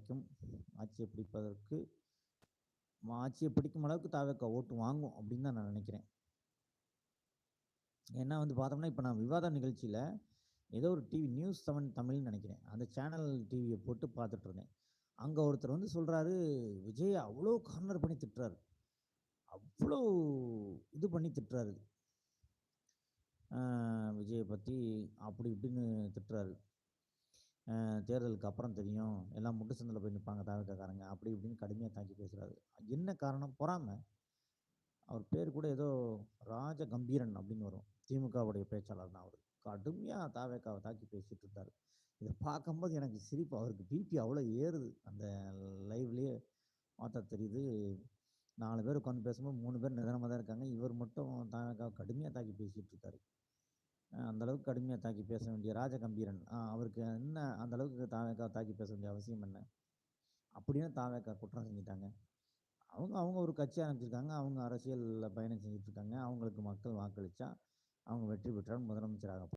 வரைக்கும் ஆட்சியை பிடிப்பதற்கு ஆட்சியை பிடிக்கும் அளவுக்கு தாவேக்கா ஓட்டு வாங்கும் அப்படின்னு தான் நான் நினைக்கிறேன். ஏன்னா வந்து பார்த்தோம்னா, இப்போ நான் விவாதம் நிகழ்ச்சியில ஏதோ ஒரு டிவி நியூஸ் 7 தமிழ்னு நினைக்கிறேன். அந்த சேனல் டிவியை போட்டு பார்த்துட்டு இருந்தேன். அங்க ஒருத்தர் வந்து சொல்றாரு, விஜய அவ்வளோ கார்னர் பண்ணி திட்டுறாரு. அவ்வளோ இது பண்ணி திட்டுறாரு. அ விஜய பத்தி அப்படி இப்படின்னு திட்டுறாரு. தேர்தலுக்கு அப்புறம் தெரியும். எல்லாம் முட்டு சந்துல போய் நிப்பாங்க தாவேக்காக்காரங்க. அப்படி இப்படின்னு கடுமையா தாக்கி பேசுறாரு. என்ன காரணம்? பொறாம. அவர் பேர் கூட ஏதோ ராஜகம்பீரன் அப்படின்னு வரும். திமுகவுடைய பேச்சாளர் தான் அவரு. கடுமையா தாவேக்காவ தாக்கி பேசிட்டு இருந்தாரு. இத பார்க்கும்போது எனக்கு சிரிப்பு. அவருக்கு பிபி அவ்வளோ ஏறுது. அந்த லைவ்லயே பார்த்தா தெரியுது. 4 பேர் உட்காந்து பேசும்போது 3 பேர் நிதானமா தான் இருக்காங்க. இவர் மட்டும் தாவேக்காவ கடுமையா தாக்கி பேசிட்டு இருக்காரு. அந்த அளவுக்கு கடுமையா தாக்கி பேச வேண்டிய ராஜகம்பீரன். அவருக்கு என்ன அந்த அளவுக்கு தாவேக்காவ தாக்கி பேச வேண்டிய அவசியம் என்ன? அப்படின்னு தாவேக்கா குற்றம் செஞ்சுட்டாங்க. அவங்க அவங்க ஒரு கட்சி ஆரம்பிச்சிருக்காங்க. அவங்க அரசியல்ல பயணம் செஞ்சுட்டு இருக்காங்க. அவங்களுக்கு மக்கள் வாக்களிச்சா, அவங்க வெற்றி பெற்றால் முதலமைச்சராக